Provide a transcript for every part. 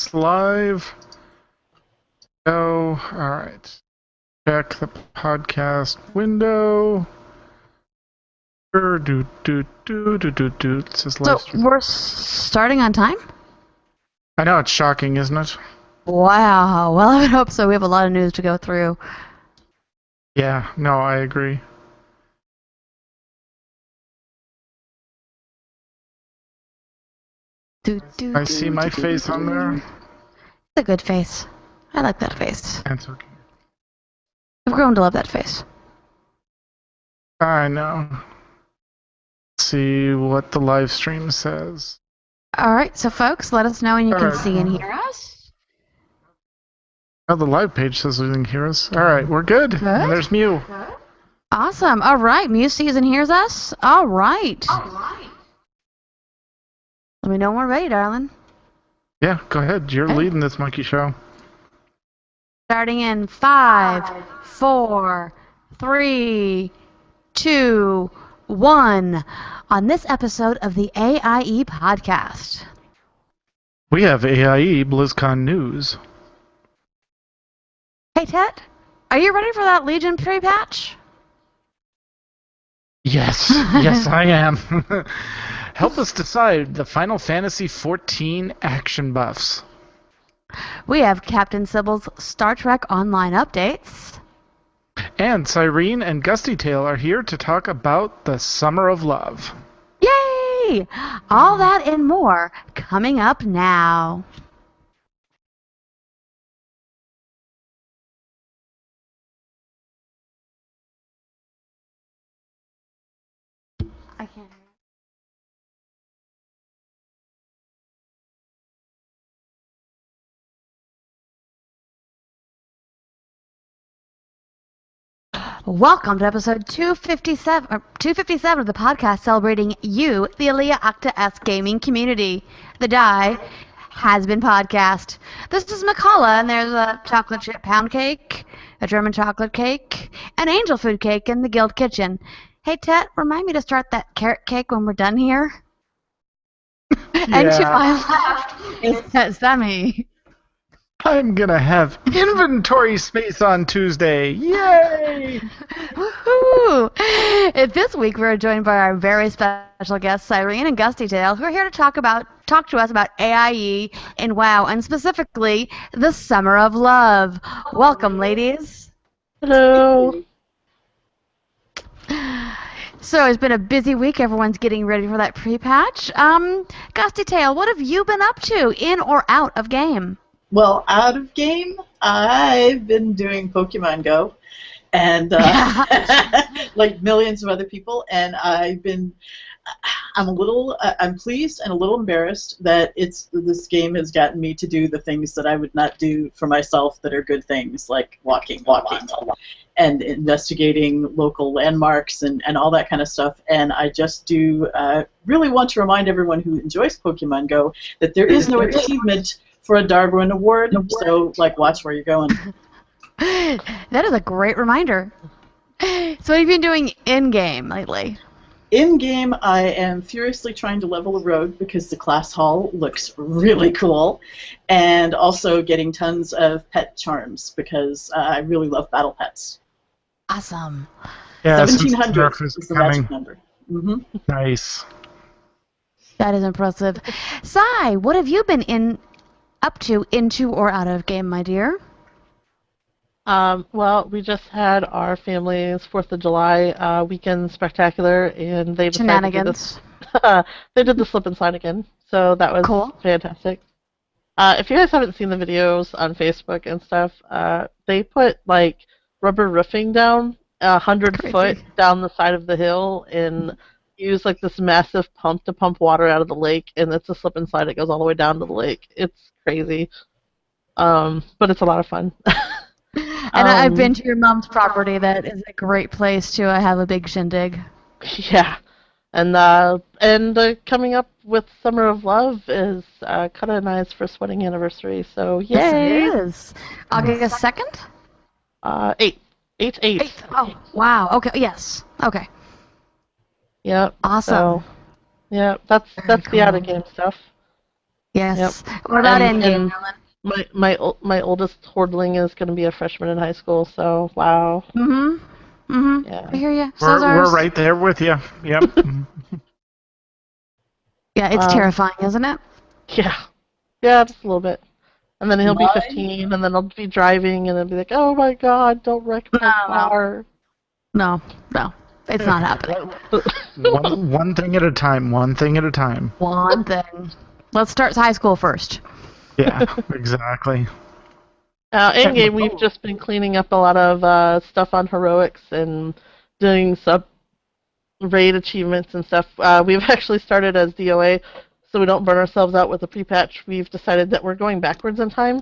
It's live. Go. All right. Check the podcast window. It says live So stream. we're starting on time? I know, it's shocking, isn't it? Wow. Well, I would hope so. We have a lot of news to go through. Yeah, no, I agree. I see my face on there. It's a good face. I like that face. That's okay. I've grown to love that face. I know. Let's see what the live stream says. All right, so folks, let us know when you All can right. see and hear us. Oh, the live page says we can hear us. All right, we're good. Good. And there's Mew. Awesome. All right, Mew sees and hears us. All right. Let me know when we're ready, darling. Yeah, go ahead. You're Okay. leading this monkey show. Starting in 5, 4, 3, 2, 1. On this episode of the AIE Podcast. We have AIE BlizzCon news. Hey, Ted, are you ready for that Legion pre-patch? Yes, yes, I am. Help us decide the Final Fantasy XIV action buffs. We have Captain Sybil's Star Trek Online updates. And Cyrene and Gusty Tail are here to talk about the Summer of Love. Yay! All that and more coming up now. I can't hear. Welcome to episode 257 of the podcast celebrating you, the Alea Acta S gaming community. The Die Has Been podcast. This is Makala, and there's a chocolate chip pound cake, a German chocolate cake, an angel food cake in the guild kitchen. Hey, Tet, remind me to start that carrot cake when we're done here. And to my left is Tet Semi. I'm gonna have inventory space on Tuesday. Yay! Woohoo! This week we're joined by our very special guests, Cyrene and Gusty Tail, who are here to talk to us about AIE and WoW, and specifically the Summer of Love. Welcome, ladies. Hello. So it's been a busy week. Everyone's getting ready for that pre-patch. Gusty Tail, what have you been up to, in or out of game? Well, out of game, I've been doing Pokemon Go, and like millions of other people, and I'm pleased and a little embarrassed that this game has gotten me to do the things that I would not do for myself that are good things, like walking, and investigating local landmarks and all that kind of stuff. And I just do really want to remind everyone who enjoys Pokemon Go that there is no achievement for a Darwin Award, so watch where you're going. That is a great reminder. So what have you been doing in-game lately? In-game, I am furiously trying to level a road because the class hall looks really cool, and also getting tons of pet charms because I really love battle pets. Awesome. Yeah, 1700 is is the magic number. Mm-hmm. Nice. That is impressive. Sai, what have you been up to, into or out of game, my dear? Well, we just had our family's 4th of July weekend spectacular, and they decided Shenanigans. they did the slip and slide again, so that was Cool. fantastic. If you guys haven't seen the videos on Facebook and stuff, they put rubber roofing down 100 foot down the side of the hill and use this massive pump to pump water out of the lake, and it's a slip and slide that goes all the way down to the lake. It's crazy, but it's a lot of fun. And I've been to your mom's property. That is a great place to have a big shindig. Yeah, and coming up with Summer of Love is Kata and I's first wedding anniversary. So yay! Yes, it is. August 2nd? 8th. 8th. Oh, wow. Okay. Yes. Okay. Yep. Awesome. So, yeah, that's the out of game stuff. Yes. What about And Endgame? my oldest hordling is going to be a freshman in high school, so wow. I hear you. So's We're ours. right there with you. Yep. Yeah, it's terrifying, isn't it? Yeah, just a little bit. And then he'll be Mine? 15, and then I'll be driving, and I'll be like, oh my god, don't wreck my car. No, it's not happening. One thing at a time. One thing at a time. One thing. Let's start high school first. Yeah, exactly. In game, we've just been cleaning up a lot of stuff on heroics and doing sub raid achievements and stuff. We've actually started as DOA, so we don't burn ourselves out with the pre-patch. We've decided that we're going backwards in time.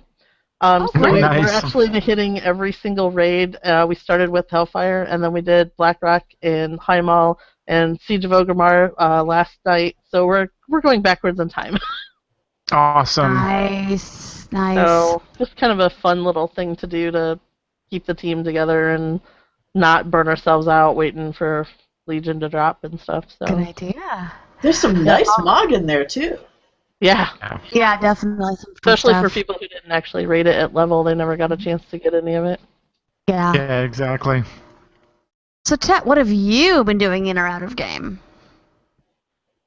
So great. we're actually hitting every single raid. We started with Hellfire, and then we did Blackrock and High Mall and Siege of Orgrimmar last night. So we're going backwards in time. Awesome. Nice. So just kind of a fun little thing to do to keep the team together and not burn ourselves out waiting for Legion to drop and stuff. So Good idea. There's some nice Mog in there, too. yeah. Yeah, definitely. Some Especially stuff. for people who didn't actually rate it at level, they never got a chance to get any of it. Yeah. Yeah, exactly. So, Tet, what have you been doing in or out of game?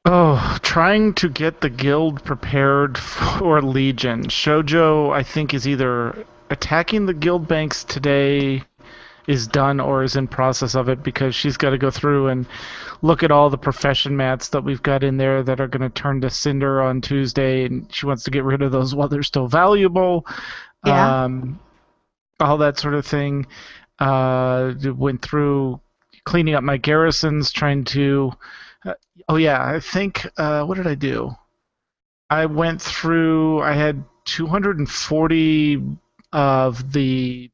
Oh, trying to get the guild prepared for Legion. Shoujo, I think, is either attacking the guild banks today, is done, or is in process of it because she's got to go through and look at all the profession mats that we've got in there that are going to turn to Cinder on Tuesday, and she wants to get rid of those while they're still valuable. Yeah. All that sort of thing. Went through cleaning up my garrisons, trying to... I think, what did I do? I went through, I had 240 of the...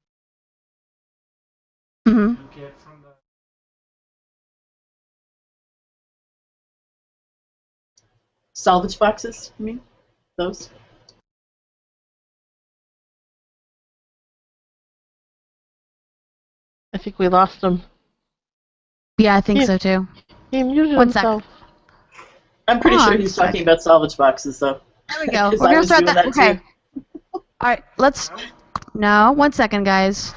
Salvage boxes, you mean? Those? I think we lost him. Yeah, I think so too. He muted One himself. I'm pretty Hold sure on he's a sec. talking about salvage boxes, though. There we go. 'Cause We're I gonna was start doing that. that Okay. too. All right. Let's. No, 1 second, guys.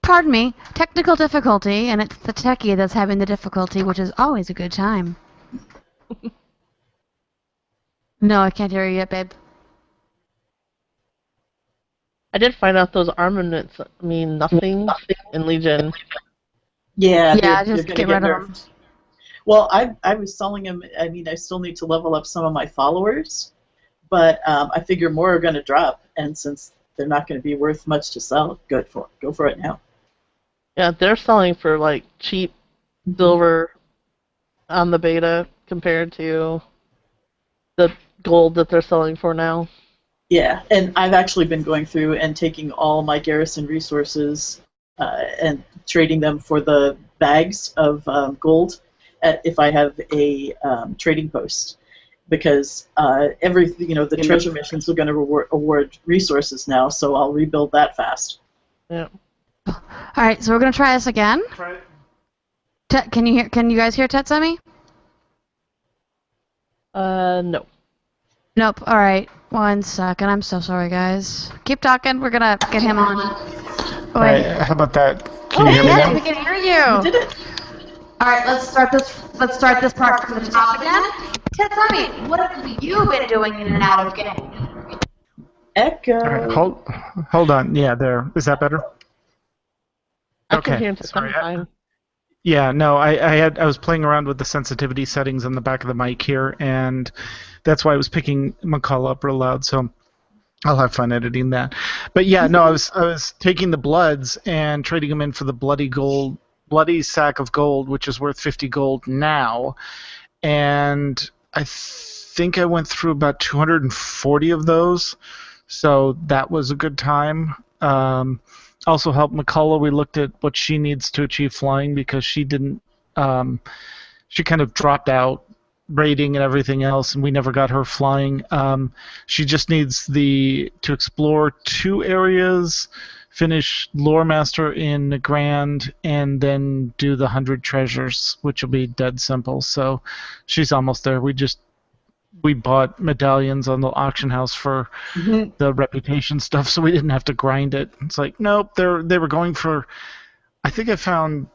Pardon me. Technical difficulty, and it's the techie that's having the difficulty, which is always a good time. No, I can't hear you yet, babe. I did find out those armaments mean nothing in Legion. Yeah, Yeah, they're just gonna get rid of them. nerfed. Well, I was selling them. I mean, I still need to level up some of my followers, but I figure more are going to drop, and since they're not going to be worth much to sell, go for it now. Yeah, they're selling for like cheap silver on the beta compared to the gold that they're selling for now. Yeah, and I've actually been going through and taking all my garrison resources and trading them for the bags of gold if I have a trading post, because the treasure missions are going to award resources now, so I'll rebuild that fast. Yeah. All right, so we're gonna try this again. Try it. Tet, can you guys hear Tetsumi? No. Nope. All right. 1 second. I'm so sorry, guys. Keep talking. We're gonna get him on. All right, how about that? Can you hear me Yes, now? we can hear you. Did it? All right, let's start this part from the top again. Tetsumi, what have you been doing in and out of game? Echo. All right, hold on. Yeah, there. Is that better? I Okay, can hear him sorry. sometime. Yeah, no, I was playing around with the sensitivity settings on the back of the mic here, and that's why I was picking McCall up real loud. So I'll have fun editing that. But yeah, no, I was taking the bloods and trading them in for the bloody sack of gold, which is worth 50 gold now, and I think I went through about 240 of those, so that was a good time. Also helped McCullough. We looked at what she needs to achieve flying because she didn't. She kind of dropped out rating and everything else, and we never got her flying. She just needs to explore 2 areas, finish Lore Master in the Grand, and then do the 100 treasures, which will be dead simple. So she's almost there. We just we bought medallions on the auction house for the reputation stuff, so we didn't have to grind it. It's like, nope, they were going for, I think I found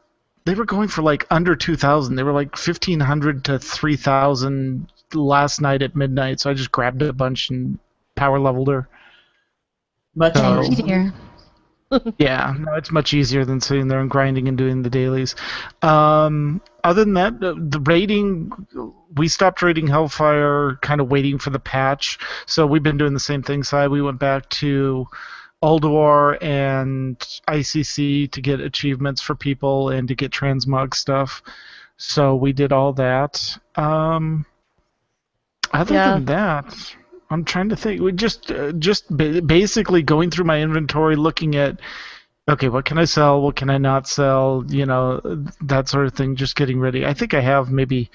they were going for like under 2,000. They were like 1,500 to 3,000 last night at midnight, so I just grabbed a bunch and power leveled her. Much easier. Yeah, no, it's much easier than sitting there and grinding and doing the dailies. Other than that, the raiding, we stopped raiding Hellfire, kind of waiting for the patch. So we've been doing the same thing. So we went back to Ulduar and ICC to get achievements for people and to get transmog stuff. So we did all that. Other than that, I'm trying to think. We just basically going through my inventory, looking at, okay, what can I sell? What can I not sell? You know, that sort of thing. Just getting ready. I think I have maybe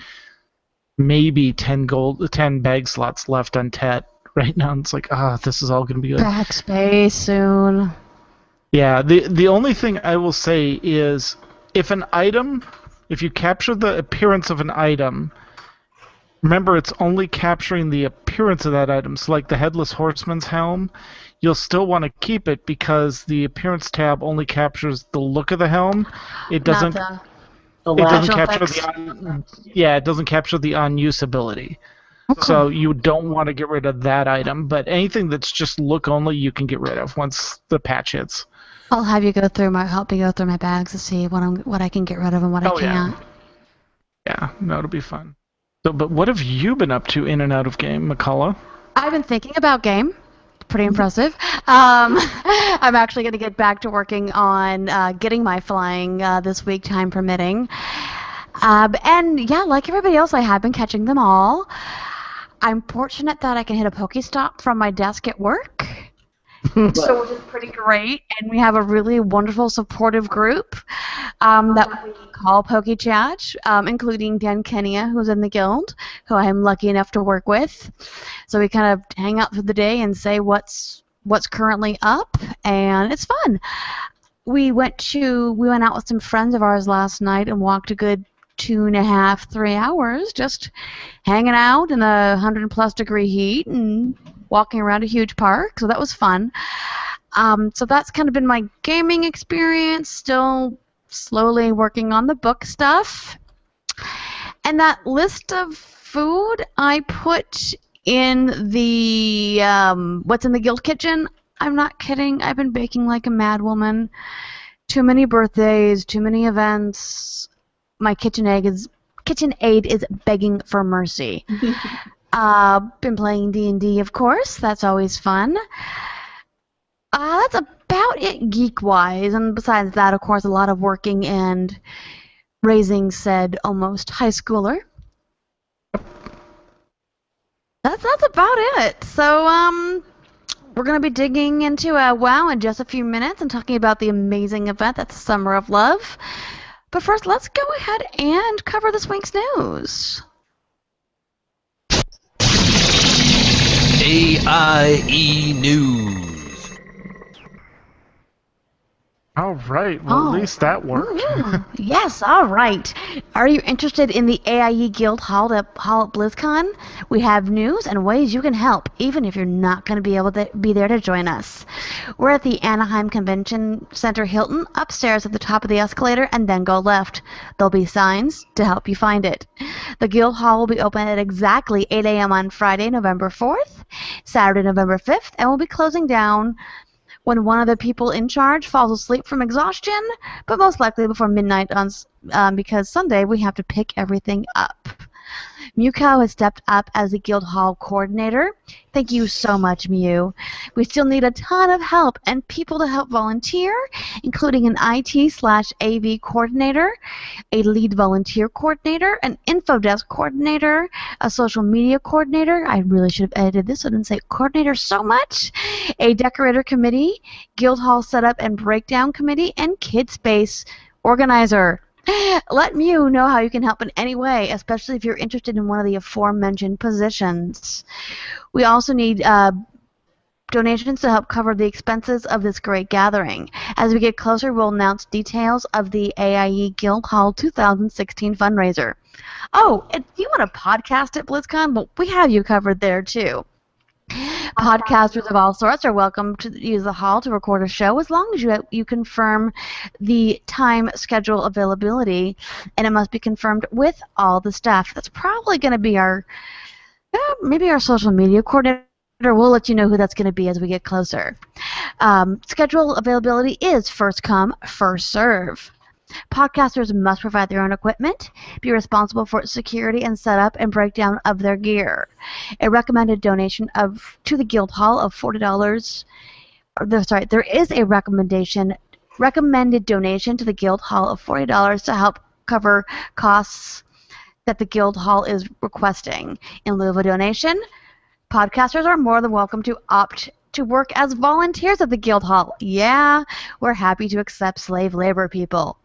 10 bag slots left on Tet right now. And it's like, this is all going to be good. Backspace soon. Yeah. The only thing I will say is, if you capture the appearance of an item. Remember, it's only capturing the appearance of that item. So like the Headless Horseman's helm, you'll still want to keep it because the appearance tab only captures the look of the helm. It doesn't capture it doesn't capture the on-use ability. Okay. So you don't want to get rid of that item, but anything that's just look only, you can get rid of once the patch hits. I'll have you help me go through my bags to see what I can get rid of and what I can't. Yeah, no, it'll be fun. So, but what have you been up to in and out of game, McCullough? I've been thinking about game. Pretty impressive. I'm actually going to get back to working on getting my flying this week, time permitting. And yeah, like everybody else, I have been catching them all. I'm fortunate that I can hit a Pokestop from my desk at work. So which is pretty great, and we have a really wonderful, supportive group that we call PokeChat, including Dan Kenya, who's in the guild, who I'm lucky enough to work with. So we kind of hang out through the day and say what's currently up, and it's fun. We went out with some friends of ours last night and walked a good 2.5, 3 hours, just hanging out in a 100+ degree heat and walking around a huge park, so that was fun. So that's kind of been my gaming experience, still slowly working on the book stuff. And that list of food I put in the what's in the guild kitchen, I'm not kidding, I've been baking like a mad woman. Too many birthdays, too many events. My KitchenAid is begging for mercy. Been playing D&D, of course. That's always fun. That's about it geek-wise. And besides that, of course, a lot of working and raising said almost high schooler. That's about it. So we're going to be digging into WoW in just a few minutes and talking about the amazing event that's Summer of Love. But first, let's go ahead and cover this week's news. AIE News. All right. Well, at least that worked. Yes, all right. Are you interested in the AIE Guild Hall at BlizzCon? We have news and ways you can help, even if you're not going to be able to be there to join us. We're at the Anaheim Convention Center Hilton, upstairs at the top of the escalator, and then go left. There'll be signs to help you find it. The Guild Hall will be open at exactly 8 a.m. on Friday, November 4th, Saturday, November 5th, and we'll be closing down when one of the people in charge falls asleep from exhaustion, but most likely before midnight because Sunday we have to pick everything up. Mewcow has stepped up as the Guild Hall coordinator. Thank you so much, Mew. We still need a ton of help and people to help volunteer, including an IT/AV coordinator, a lead volunteer coordinator, an info desk coordinator, a social media coordinator. I really should have edited this so I didn't say coordinator so much. A decorator committee, Guild Hall setup and breakdown committee, and kid space organizer. Let Mew know how you can help in any way, especially if you're interested in one of the aforementioned positions. We also need donations to help cover the expenses of this great gathering. As we get closer, we'll announce details of the AIE Guild Hall 2016 fundraiser. Oh, if you want to podcast at BlizzCon, well, we have you covered there too. Podcasters of all sorts are welcome to use the hall to record a show as long as you confirm the time, schedule, availability, and it must be confirmed with all the staff. That's probably going to be maybe our social media coordinator. We'll let you know who that's going to be as we get closer. Schedule availability is first come, first serve. Podcasters must provide their own equipment, be responsible for its security and setup and breakdown of their gear. A recommended donation to the Guild Hall of $40. There is a recommended donation to the Guild Hall of $40 to help cover costs that the Guild Hall is requesting. In lieu of a donation, podcasters are more than welcome to opt to work as volunteers at the Guild Hall. Yeah, we're happy to accept slave labor, people.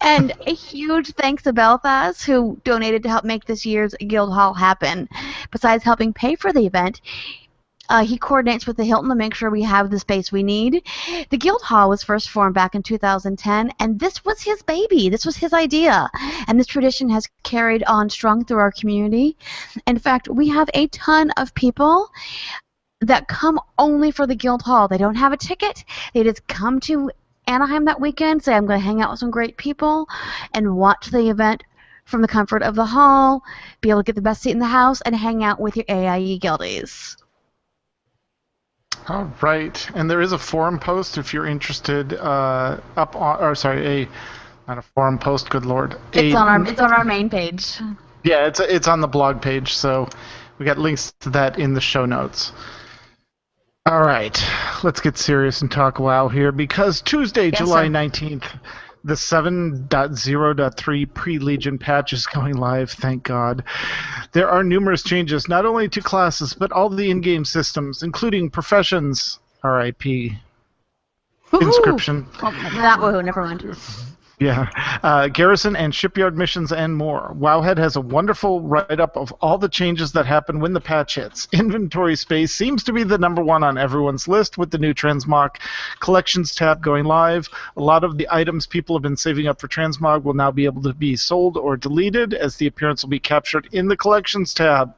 And a huge thanks to Belfast, who donated to help make this year's Guild Hall happen. Besides helping pay for the event, he coordinates with the Hilton to make sure we have the space we need. The Guild Hall was first formed back in 2010, and this was his baby. This was his idea. And this tradition has carried on strong through our community. In fact, we have a ton of people that come only for the Guild Hall. They don't have a ticket. They just come to Anaheim that weekend, say I'm going to hang out with some great people and watch the event from the comfort of the hall, be able to get the best seat in the house, and hang out with your AIE guildies. All right, and there is a forum post if you're interested. Not a forum post. Good lord, it's on our main page. Yeah, it's on the blog page, so we got links to that in the show notes. All right, let's get serious and talk WoW here, because Tuesday, Yes, July sir. 19th, the 7.0.3 pre-Legion patch is going live, thank God. There are numerous changes, not only to classes, but all the in-game systems, including professions, RIP, inscription. Oh, never mind. Yeah, garrison and shipyard missions and more. Wowhead has a wonderful write-up of all the changes that happen when the patch hits. Inventory space seems to be the number one on everyone's list with the new Transmog Collections tab going live. A lot of the items people have been saving up for Transmog will now be able to be sold or deleted, as the appearance will be captured in the Collections tab.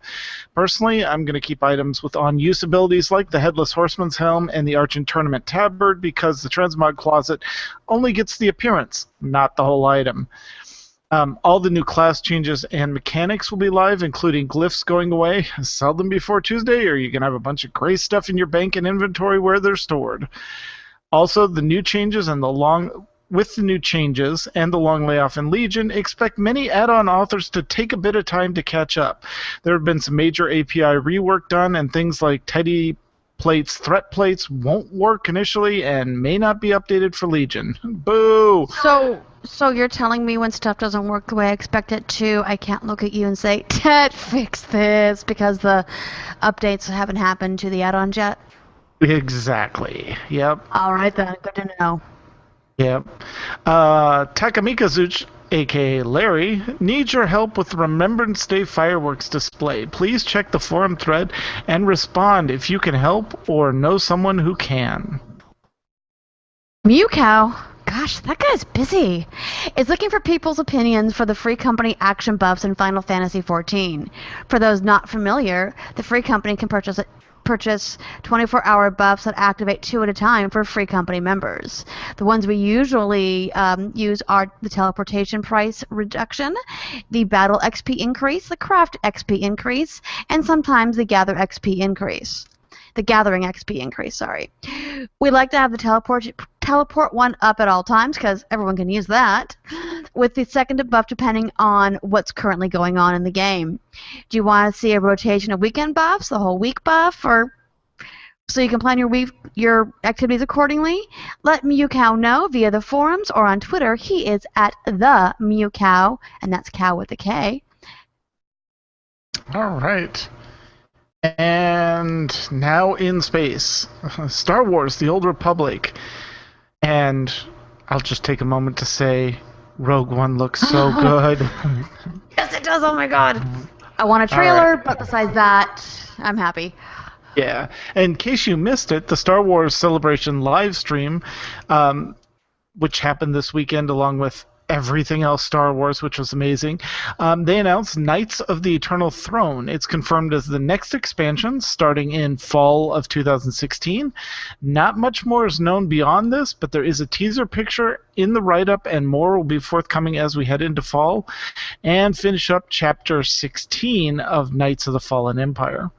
Personally, I'm going to keep items with on-use abilities like the Headless Horseman's Helm and the Argent Tournament Tabard, because the Transmog Closet only gets the appearance, not the whole item. All the new class changes and mechanics will be live, including glyphs going away. Sell them before Tuesday, or you can have a bunch of gray stuff in your bank and inventory where they're stored. Also, the new changes and the long layoff in Legion, expect many add-on authors to take a bit of time to catch up. There have been some major API rework done, and things like Teddy Plates, threat plates won't work initially and may not be updated for Legion. Boo! So you're telling me when stuff doesn't work the way I expect it to, I can't look at you and say, Ted, fix this, because the updates haven't happened to the add-ons yet? Exactly. Yep. All right, then. Good to know. Yep. Takamikazuch, a.k.a. Larry, needs your help with the Remembrance Day fireworks display. Please check the forum thread and respond if you can help or know someone who can. Mew Cow, gosh, that guy's busy, is looking for people's opinions for the Free Company action buffs in Final Fantasy XIV. For those not familiar, the Free Company can purchase 24-hour buffs that activate 2 at a time for Free Company members. The ones we usually use are the teleportation price reduction, the battle XP increase, the craft XP increase, and sometimes the gather XP increase. The gathering XP increase, sorry. We like to have the teleport one up at all times because everyone can use that, with the second buff depending on what's currently going on in the game. Do you want to see a rotation of weekend buffs, the whole week buff, or so you can plan your activities accordingly? Let Mewcow know via the forums or on Twitter. He is at the Mewcow, and that's cow with a K. All right. And now in space, Star Wars: The Old Republic. And I'll just take a moment to say, Rogue One looks so good. Yes, it does. Oh my God. I want a trailer, right. but besides that, I'm happy. Yeah. In case you missed it, the Star Wars Celebration live stream, which happened this weekend along with everything else Star Wars, which was amazing. They announced Knights of the Eternal Throne. It's confirmed as the next expansion starting in fall of 2016. Not much more is known beyond this, but there is a teaser picture in the write-up, and more will be forthcoming as we head into fall and finish up Chapter 16 of Knights of the Fallen Empire.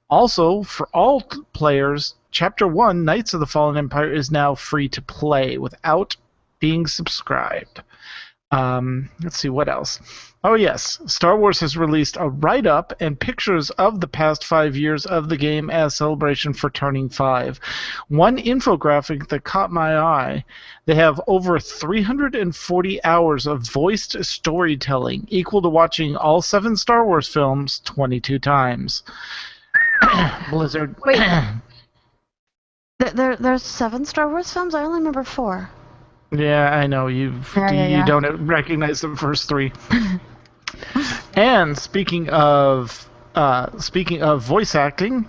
Also, for all players, Chapter 1, Knights of the Fallen Empire, is now free to play without being subscribed. Let's see, what else? Oh yes, Star Wars has released a write-up and pictures of the past 5 years of the game as celebration for turning 5. One infographic that caught my eye, they have over 340 hours of voiced storytelling, equal to watching all 7 Star Wars films 22 times. Blizzard. Wait. There's 7 Star Wars films? I only remember 4. Yeah, I know you don't recognize the first 3. And speaking of voice acting,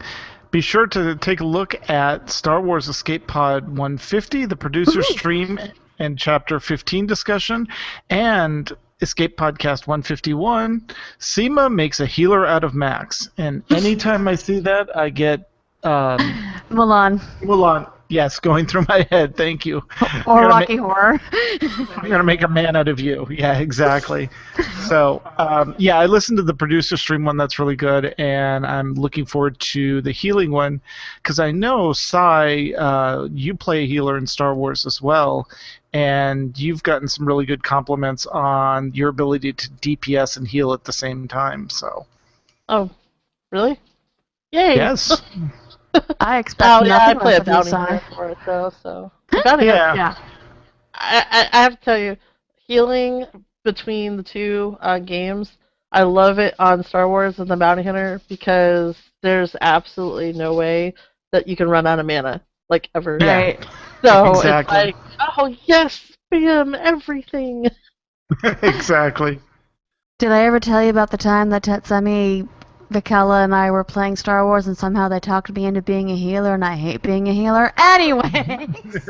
be sure to take a look at Star Wars Escape Pod 150, the producer stream and Chapter 15 discussion, and Escape Podcast 151. Seema makes a healer out of Max, and anytime I see that, I get Mulan. Yes, going through my head. Thank you. Or Rocky Horror. I'm going to make a man out of you. Yeah, exactly. So, I listened to the producer stream one. That's really good. And I'm looking forward to the healing one because I know, Sai, you play a healer in Star Wars as well. And you've gotten some really good compliments on your ability to DPS and heal at the same time. So. Oh, really? Yay! Yes. I expect nothing I play a less of you, bounty hunter Si. for it though, so bounty hunter. Yeah. I have to tell you, healing between the 2 games, I love it on Star Wars and the Bounty Hunter because there's absolutely no way that you can run out of mana, like ever. Yeah. Right. So Exactly. it's like, oh yes, spam everything. Exactly. Did I ever tell you about the time that Tetsumi, Vikella, and I were playing Star Wars and somehow they talked me into being a healer and I hate being a healer? Anyways!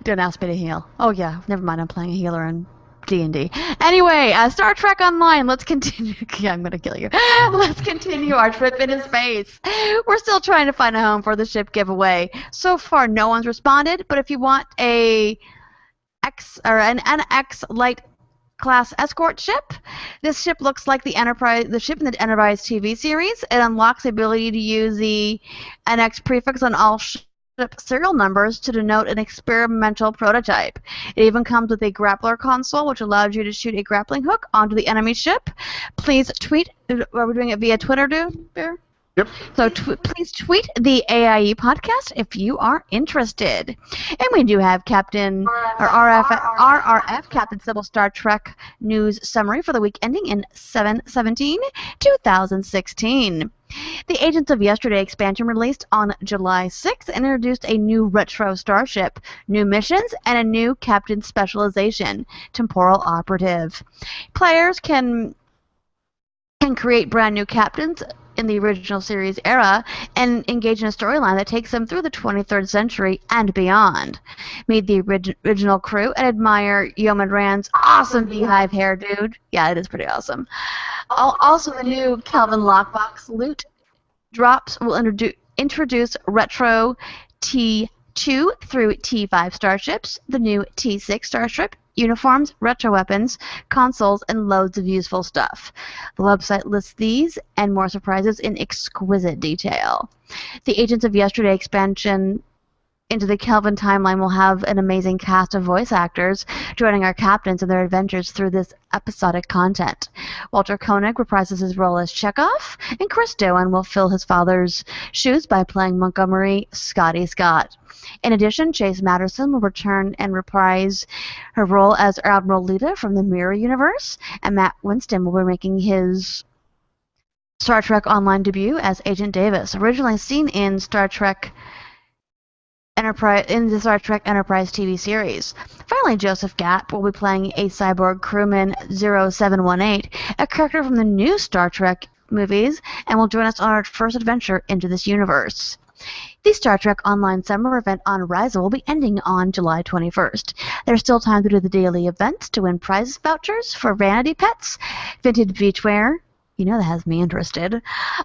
Don't ask me to heal. Oh yeah, never mind, I'm playing a healer in D&D. Anyway, Star Trek Online, let's continue. Yeah, I'm gonna kill you. Let's continue our trip into space. We're still trying to find a home for the ship giveaway. So far, no one's responded, but if you want an NX light class escort ship. This ship looks like the ship in the Enterprise TV series. It unlocks the ability to use the NX prefix on all ship serial numbers to denote an experimental prototype. It even comes with a grappler console, which allows you to shoot a grappling hook onto the enemy ship. Please tweet. Are we doing it via Twitter, dude? Bear? Yep. So please tweet the AIE podcast if you are interested. And we do have RRF Captain Sybil Star Trek news summary for the week ending in 7/17/2016. The Agents of Yesterday expansion released on July 6th and introduced a new retro starship, new missions, and a new captain specialization, Temporal Operative. Players can create brand new captains in the original series era and engage in a storyline that takes them through the 23rd century and beyond. Meet the original crew and admire Yeoman Rand's awesome beehive hair, dude. Yeah, it is pretty awesome. Also, the new Kelvin Lockbox loot drops will introduce retro T2 through T5 starships, the new T6 starship, uniforms, retro weapons, consoles, and loads of useful stuff. The website lists these and more surprises in exquisite detail. The Agents of Yesterday expansion into the Kelvin timeline will have an amazing cast of voice actors joining our captains in their adventures through this episodic content. Walter Koenig reprises his role as Chekhov, and Chris Doan will fill his father's shoes by playing Montgomery Scotty Scott. In addition, Chase Madison will return and reprise her role as Admiral Lita from the Mirror Universe, and Matt Winston will be making his Star Trek Online debut as Agent Davis, originally seen in the Star Trek Enterprise TV series. Finally, Joseph Gapp will be playing a cyborg crewman 0718, a character from the new Star Trek movies, and will join us on our first adventure into this universe. The Star Trek Online Summer event on Rise will be ending on July 21st. There's still time to do the daily events to win prize vouchers for vanity pets, vintage beachwear, you know that has me interested,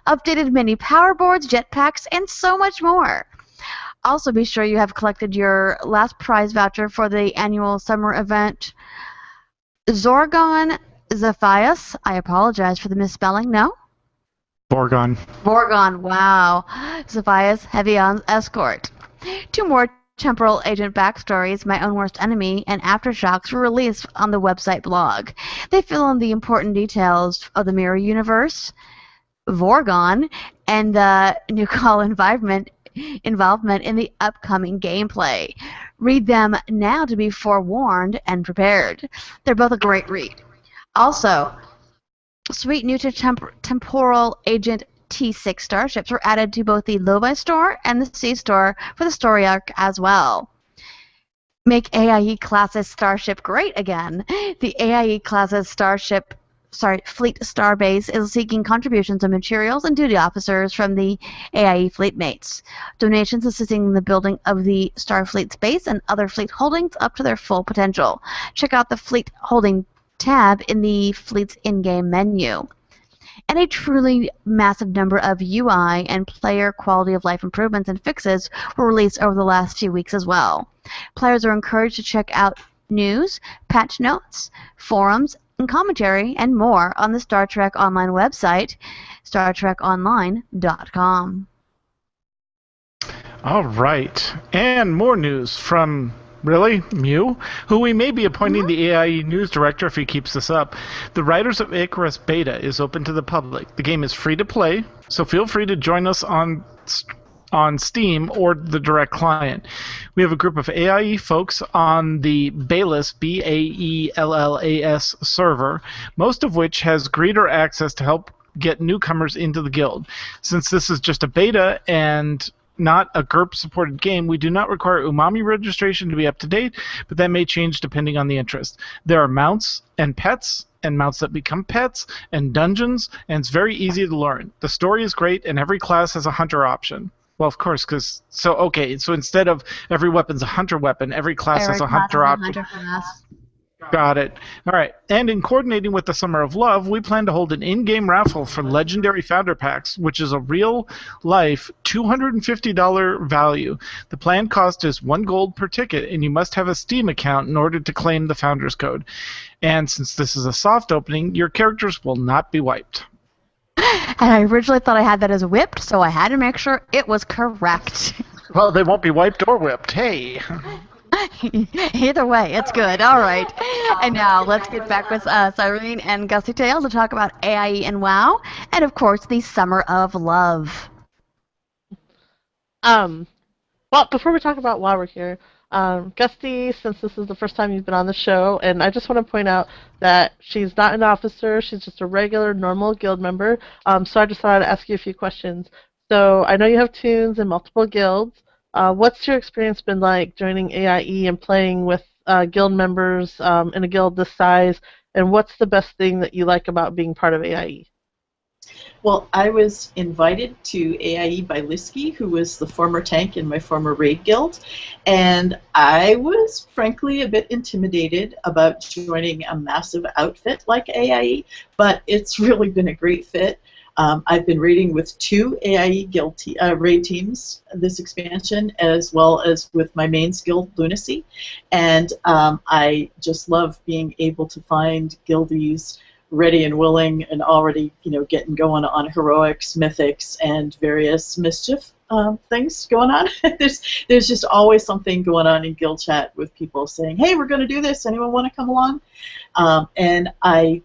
updated mini power boards, jetpacks, and so much more. Also, be sure you have collected your last prize voucher for the annual summer event. Zorgon Zephias, I apologize for the misspelling, no? Borgon. Borgon, wow. Zephias, heavy on escort. 2 more temporal agent backstories, My Own Worst Enemy, and Aftershocks were released on the website blog. They fill in the important details of the Mirror Universe, Vorgon, and the Nucall involvement in the upcoming gameplay. Read them now to be forewarned and prepared. They're both a great read. Also, sweet new to temporal agent T6 starships were added to both the Lovi store and the C store for the story arc as well. Make AIE classes starship great again. The AIE classes Fleet Starbase is seeking contributions of materials and duty officers from the AIE fleet mates. Donations assisting in the building of the Starfleet's base and other fleet holdings up to their full potential. Check out the fleet holding tab in the fleet's in-game menu. And a truly massive number of UI and player quality of life improvements and fixes were released over the last few weeks as well. Players are encouraged to check out news, patch notes, forums, and commentary, and more on the Star Trek Online website, StarTrekOnline.com. All right. And more news from, really, Mew, who we may be appointing the AIE news director if he keeps this up. The Riders of Icarus beta is open to the public. The game is free to play, so feel free to join us on Steam or the direct client. We have a group of AIE folks on the Baellas, Baellas server, most of which has greeter access to help get newcomers into the guild. Since this is just a beta and not a GURP-supported game, we do not require Umami registration to be up to date, but that may change depending on the interest. There are mounts and pets, and mounts that become pets, and dungeons, and it's very easy to learn. The story is great, and every class has a hunter option. Well, of course, so instead of every weapon's a hunter weapon, every class has a hunter option. Got it. All right. And in coordinating with the Summer of Love, we plan to hold an in-game raffle for Legendary Founder Packs, which is a real-life $250 value. The planned cost is 1 gold per ticket, and you must have a Steam account in order to claim the Founder's Code. And since this is a soft opening, your characters will not be wiped. And I originally thought I had that as whipped, so I had to make sure it was correct. Well, they won't be wiped or whipped. Hey. Either way, it's good. All right. And now let's get back with Cyrene and Gusty Tail to talk about AIE and WoW, and of course the Summer of Love. Well, before we talk about why we're here, Gusty, since this is the first time you've been on the show, and I just want to point out that she's not an officer, she's just a regular, normal guild member, so I just thought I'd ask you a few questions. So I know you have tunes in multiple guilds. What's your experience been like joining AIE and playing with guild members in a guild this size, and what's the best thing that you like about being part of AIE? Well, I was invited to AIE by Liski, who was the former tank in my former raid guild, and I was frankly a bit intimidated about joining a massive outfit like AIE, but it's really been a great fit. I've been raiding with 2 AIE guild raid teams this expansion, as well as with my mains guild, Lunacy, and I just love being able to find guildies ready and willing and already, getting going on heroics, mythics, and various mischief things going on. there's just always something going on in guild chat with people saying, hey, we're going to do this, anyone want to come along? And I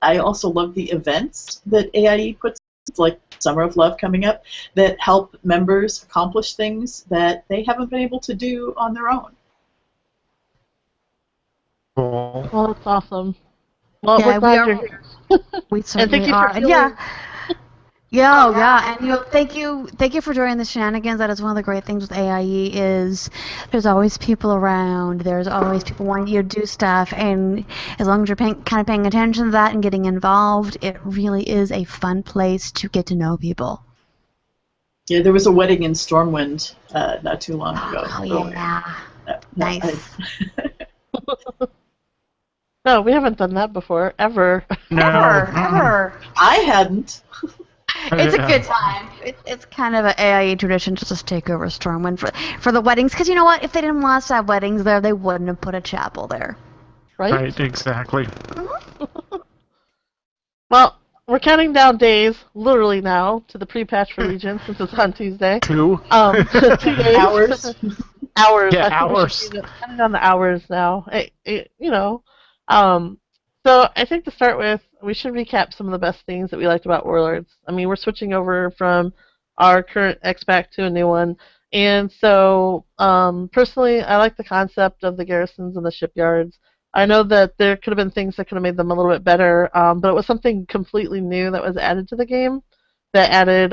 also love the events that AIE puts, like Summer of Love coming up, that help members accomplish things that they haven't been able to do on their own. Cool. Well, that's awesome. Well, Yeah, we're glad you're here. We And certainly thank you are. for And feeling... and thank you for joining the shenanigans. That is one of the great things with AIE is there's always people around. There's always people wanting you to do stuff, and as long as you're kind of paying attention to that and getting involved, it really is a fun place to get to know people. Yeah, there was a wedding in Stormwind not too long ago. Oh, yeah. Nice. No, we haven't done that before, ever. No. Ever. I hadn't. It's a good time. It's kind of an AIE tradition to just take over Stormwind for the weddings. Because you know what? If they didn't want us to have weddings there, they wouldn't have put a chapel there. Right, exactly. Well, we're counting down days, literally now, to the pre-patch for Legion, since it's on Tuesday. 2 2 days. Hours. Hours. Yeah, I think hours. We should be counting down the hours now. You know. So I think to start with, we should recap some of the best things that we liked about Warlords. I mean, we're switching over from our current X-Pack to a new one. And so, personally, I like the concept of the garrisons and the shipyards. I know that there could have been things that could have made them a little bit better, but it was something completely new that was added to the game that added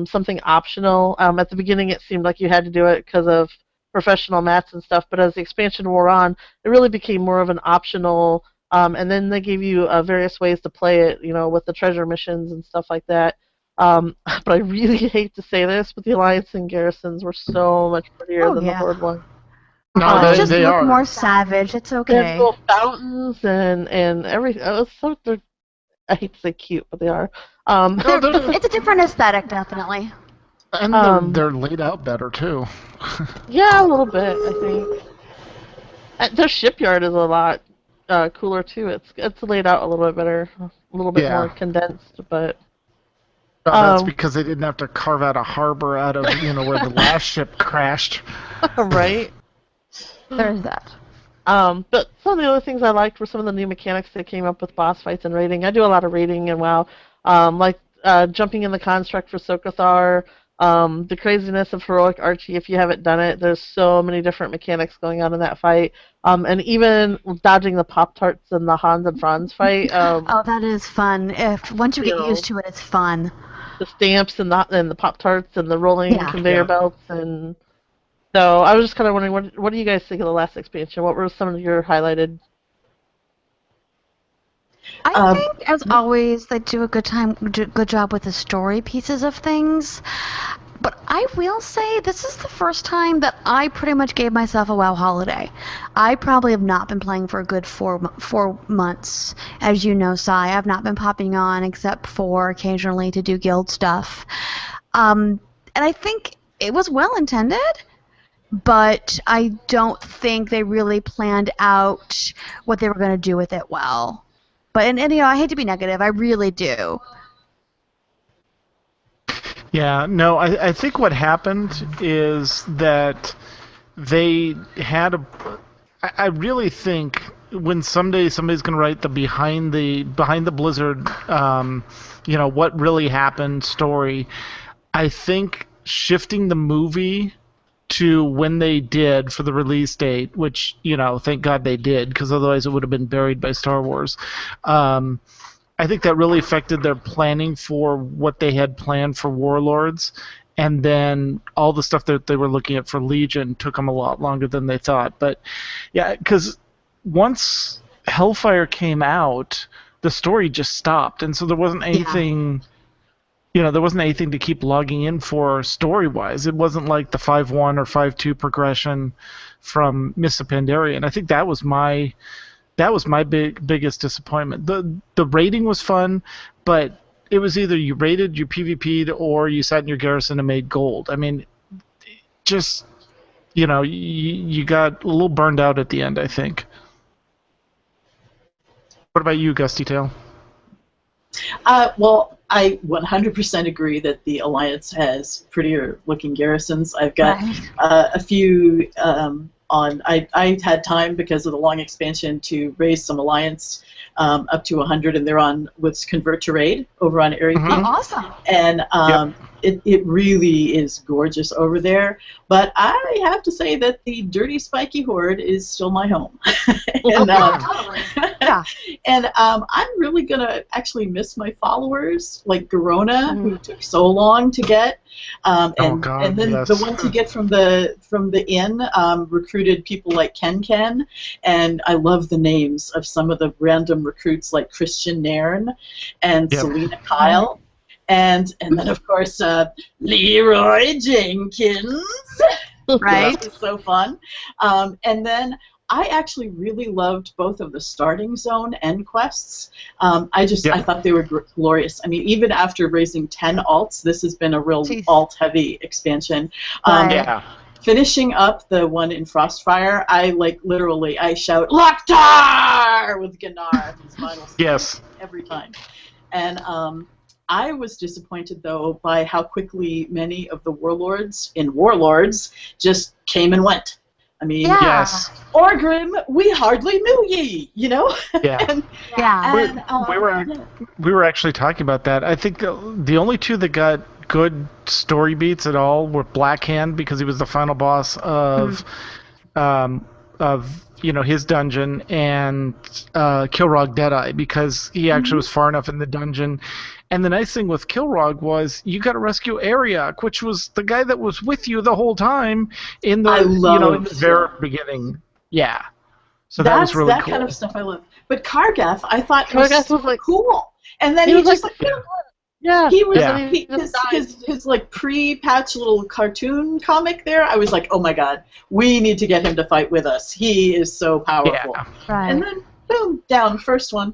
something optional. At the beginning, it seemed like you had to do it because of professional mats and stuff, but as the expansion wore on, it really became more of an optional, and then they gave you various ways to play it, you know, with the treasure missions and stuff like that. But I really hate to say this, but the Alliance and garrisons were so much prettier than the Horde one. No, They just they look are. more savage. It's They okay. had little fountains and everything. It was so, I hate to say cute, but they are. It's a different aesthetic, definitely. And they're laid out better, too. Yeah, a little bit, I think. Their shipyard is a lot cooler too. It's laid out a little bit better, a little bit more condensed, but. That's because they didn't have to carve out a harbor out of where the last ship crashed. Right. There's that. But some of the other things I liked were some of the new mechanics that came up with boss fights and raiding. I do a lot of raiding and WoW, like jumping in the construct for Sokothar. The craziness of Heroic Archie, if you haven't done it, there's so many different mechanics going on in that fight. And even dodging the Pop-Tarts in the Hans and Franz fight. Oh, that is fun. Once you get used to it, it's fun. The stamps and the Pop-Tarts and the rolling conveyor belts. And so I was just kind of wondering, what do you guys think of the last expansion? What were some of your highlighted? I think, as always, they do a good job with the story pieces of things. But I will say this is the first time that I pretty much gave myself a WoW holiday. I probably have not been playing for a good 4 months. As you know, Sai, I've not been popping on except for occasionally to do guild stuff. And I think it was well intended, but I don't think they really planned out what they were going to do with it well. But and I hate to be negative, I really do. Yeah, no, I think what happened is that they had I really think when someday somebody's going to write the behind the Blizzard, what really happened story, I think shifting the movie to when they did for the release date, which, thank God they did, because otherwise it would have been buried by Star Wars. I think that really affected their planning for what they had planned for Warlords, and then all the stuff that they were looking at for Legion took them a lot longer than they thought. But yeah, because once Hellfire came out, the story just stopped, and so there wasn't anything. There wasn't anything to keep logging in for story-wise. It wasn't like the 5-1 or 5-2 progression from Mists of Pandaria, and I think that was my biggest disappointment. The raiding was fun, but it was either you raided, you PvP'd, or you sat in your garrison and made gold. I mean, just you got a little burned out at the end, I think. What about you, Gusty Tail? Well, I 100% agree that the Alliance has prettier looking garrisons. I've got a few I had time because of the long expansion to raise some Alliance up to 100, and they're on what's Convert to Raid over on Airy Peak. Oh, awesome. And it really is gorgeous over there. But I have to say that the dirty, spiky Horde is still my home. And, and I'm really going to actually miss my followers, like Garona, who took so long to get. And then the ones you get from the inn recruited people like Ken, and I love the names of some of the random recruits like Christian Nairn and Selena Kyle. And then, of course, Leroy Jenkins. Right. That was so fun. And then I actually really loved both of the starting zone end quests. I thought they were glorious. I mean, even after raising 10 alts, this has been a real alt-heavy expansion. Finishing up the one in Frostfire, I literally shout Loktar with Gnar. His final every time. And I was disappointed, though, by how quickly many of the warlords in Warlords just came and went. I mean, Orgrim, we hardly knew ye, you know? Yeah. We were actually talking about that. I think the only two that got good story beats at all were Blackhand, because he was the final boss of his dungeon, and Kilrog Deadeye, because he actually was far enough in the dungeon. And the nice thing with Kilrog was you got to rescue Ariok, which was the guy that was with you the whole time in the in the very beginning. Yeah. So that was really cool. That kind of stuff I love. But Kargath, I thought was cool. And then he just he was his pre-patch little cartoon comic there. I was like, oh my god, we need to get him to fight with us. He is so powerful. Yeah. Right. And then boom, down first one.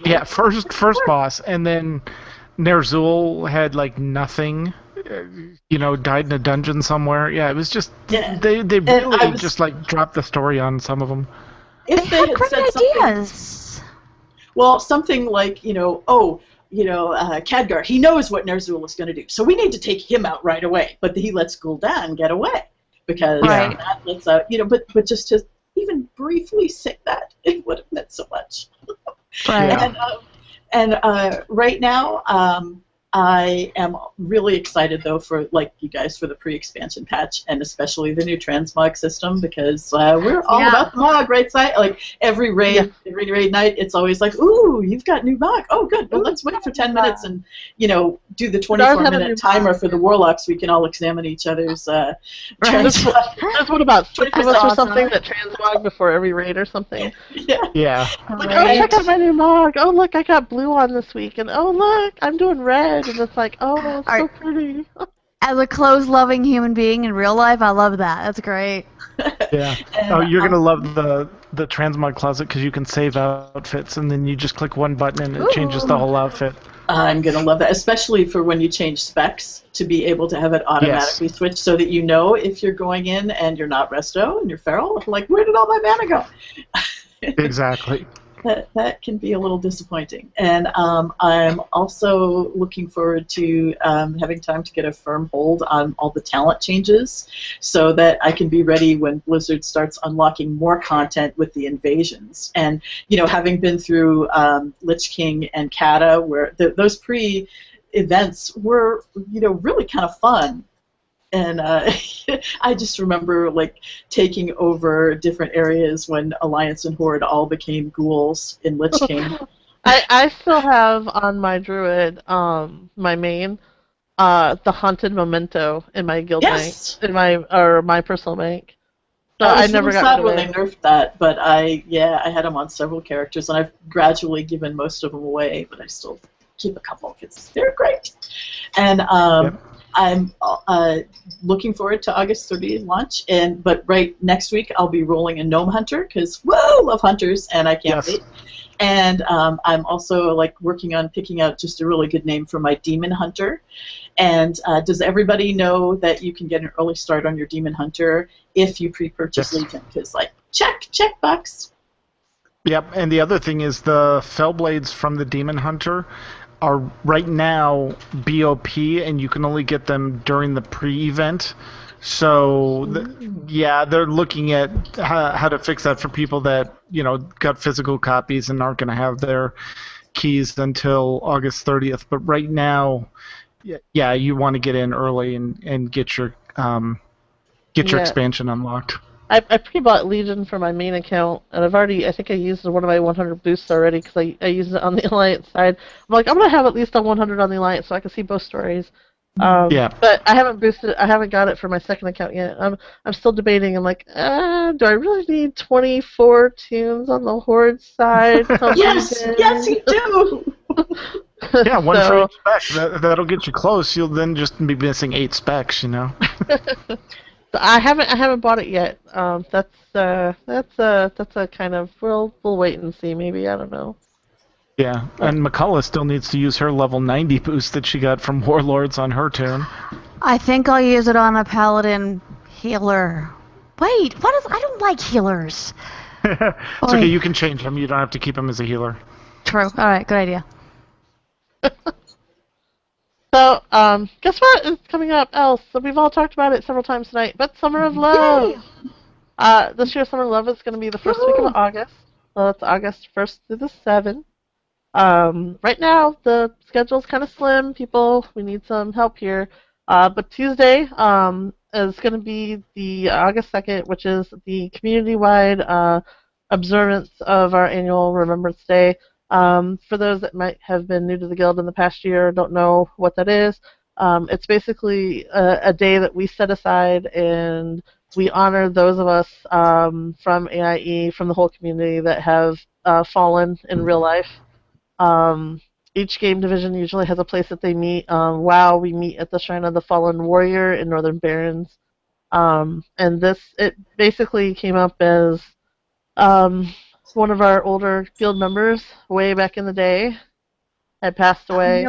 Yeah, first boss, and then Ner'zhul had nothing, died in a dungeon somewhere. Yeah, it was just they really just dropped the story on some of them. If they had said ideas. Something like Khadgar, he knows what Ner'zhul is going to do, so we need to take him out right away. But he lets Gul'dan get away because that lets out but just to even briefly say that, it would have meant so much. Right. And right now, I am really excited, though, for you guys for the pre-expansion patch, and especially the new transmog system, because we're all about the mog, right? Every raid night, it's always ooh, you've got new mog. Oh, good. Well, let's wait for 10 minutes and do the 24-minute timer for the warlocks. We can all examine each other's transmog. What about 6 of us or something that transmog before every raid or something? Yeah. Oh, check out my new mog. Oh, look, I got blue on this week, and oh, look, I'm doing red. And it's oh, it's so pretty. As a clothes-loving human being in real life, I love that. That's great. Yeah. You're going to love the transmog closet, because you can save outfits, and then you just click one button and it changes the whole outfit. I'm going to love that, especially for when you change specs, to be able to have it automatically switch so that if you're going in and you're not resto and you're feral, where did all my mana go? Exactly. That can be a little disappointing. And I'm also looking forward to having time to get a firm hold on all the talent changes so that I can be ready when Blizzard starts unlocking more content with the invasions. And, having been through Lich King and Kata, where those pre-events were, really kind of fun. And I just remember taking over different areas when Alliance and Horde all became ghouls in Lich King. I still have on my druid, my main, the haunted memento in my guild bank, in my personal bank. So I never got sad when they nerfed that, but I had them on several characters, and I've gradually given most of them away, but I still keep a couple because they're great. And I'm looking forward to August 30th launch, but right next week I'll be rolling a Gnome Hunter, because love hunters, and I can't wait. And I'm also working on picking out just a really good name for my Demon Hunter. And does everybody know that you can get an early start on your Demon Hunter if you pre-purchase Legion? Because check box. Yep, and the other thing is the Fellblades from the Demon Hunter are right now BOP, and you can only get them during the pre-event. So, they're looking at how to fix that for people that, got physical copies and aren't going to have their keys until August 30th. But right now, you want to get in early and get your expansion unlocked. I pre-bought Legion for my main account, and I think I used one of my 100 boosts already, because I used it on the Alliance side. I'm I'm going to have at least a 100 on the Alliance so I can see both stories. But I haven't boosted it. I haven't got it for my second account yet. I'm still debating. I'm do I really need 24 tunes on the Horde side? Yes, you do! Yeah, one So- for each spec. That'll get you close. You'll then just be missing 8 specs, you know. So I haven't bought it yet. That's a kind of we'll wait and see. Maybe I don't know. Yeah, and McCullough still needs to use her level 90 boost that she got from Warlords on her tune. I think I'll use it on a paladin healer. Wait, what is? I don't like healers. It's Oi. okay, you can change him. You don't have to keep him as a healer. True. All right, good idea. So guess what is coming up else? So we've all talked about it several times tonight. But Summer of Love. This year Summer of Love is going to be the first week of August. So it's August 1st through the 7th. Right now, the schedule's kind of slim. We need some help here. But Tuesday is going to be the August 2nd, which is the community-wide observance of our annual Remembrance Day. For those that might have been new to the Guild in the past year, don't know what that is, it's basically a day that we set aside and we honor those of us from AIE, from the whole community that have fallen in real life. Each game division usually has a place that they meet. WoW, we meet at the Shrine of the Fallen Warrior in Northern Barrens. And it basically came up as one of our older guild members way back in the day had passed away.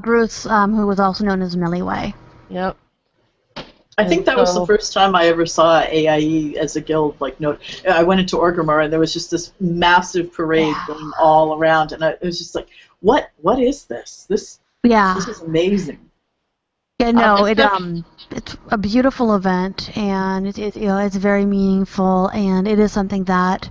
Bruce, who was also known as Milliway. Yep. I think that was the first time I ever saw AIE as a guild. I went into Orgrimmar and there was just this massive parade going all around, and it was just like, what is this? This is amazing. Yeah, no, it's a beautiful event, and it's very meaningful, and it is something that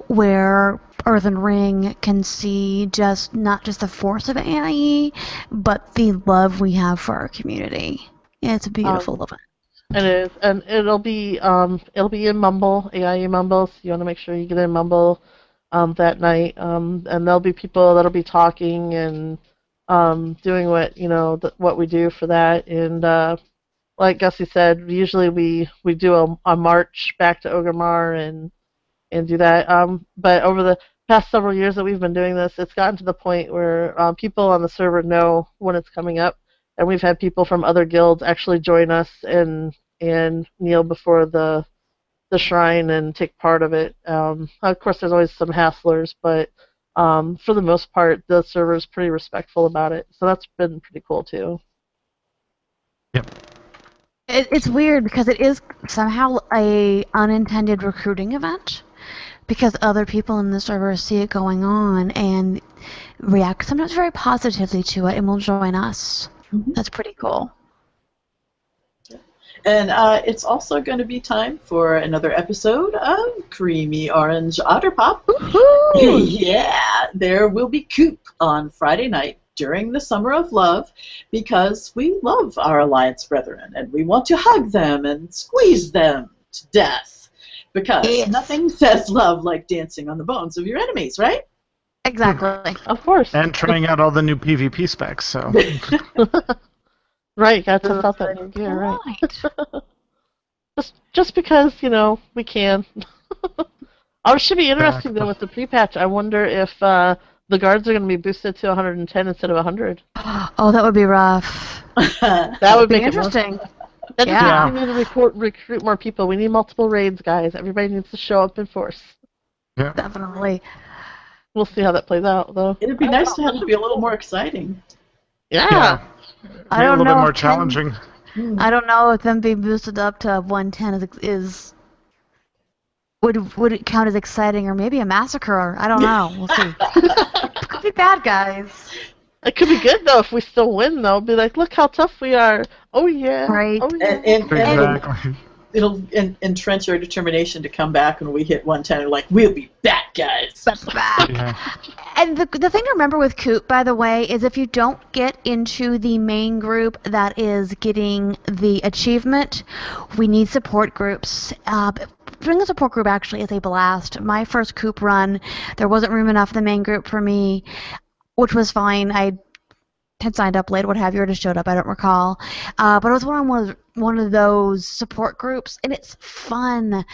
where Earthen Ring can see not just the force of AIE, but the love we have for our community. Yeah, it's a beautiful event. It is, and it'll be in Mumble, AIE Mumble, so you want to make sure you get in Mumble that night, and there'll be people that'll be talking and doing what we do for that, and like Gussie said, usually we do a march back to Orgrimmar and do that, but over the past several years that we've been doing this, it's gotten to the point where people on the server know when it's coming up. And we've had people from other guilds actually join us and kneel before the shrine and take part of it. Of course, there's always some hasslers, but for the most part, the server's pretty respectful about it. So that's been pretty cool too. Yep. It's weird because it is somehow a unintended recruiting event, because other people in the server see it going on and react sometimes very positively to it and will join us. Mm-hmm. That's pretty cool. And it's also going to be time for another episode of Creamy Orange Otter Pop. Yeah, there will be Coop on Friday night during the Summer of Love, because we love our Alliance brethren and we want to hug them and squeeze them to death, because nothing says love like dancing on the bones of your enemies, right? Exactly. Of course. And trying out all the new PvP specs, so. Right, got to help that new gear, right. just because, we can. It should be interesting, though, with the pre-patch. I wonder if the guards are going to be boosted to 110 instead of 100. Oh, that would be rough. That would be interesting. That just means we need to recruit more people. We need multiple raids, guys. Everybody needs to show up in force. Yeah. Definitely. We'll see how that plays out, though. It'd be nice to have it be a little more exciting. Yeah. I don't know. A little bit more challenging. I don't know if them being boosted up to 110 would it count as exciting, or maybe a massacre. I don't know. We'll see. It could be bad, guys. It could be good, though, if we still win, though. Be like, look how tough we are. Oh, yeah. Right. Oh, yeah. Exactly. It'll entrench our determination to come back when we hit 110. Like, we'll be back, guys. Back. Yeah. And the thing to remember with Coop, by the way, is if you don't get into the main group that is getting the achievement, we need support groups. Doing a support group actually is a blast. My first Coop run, there wasn't room enough in the main group for me, which was fine. I had signed up late, what have you, or just showed up, I don't recall. But I was one of those support groups, and it's fun.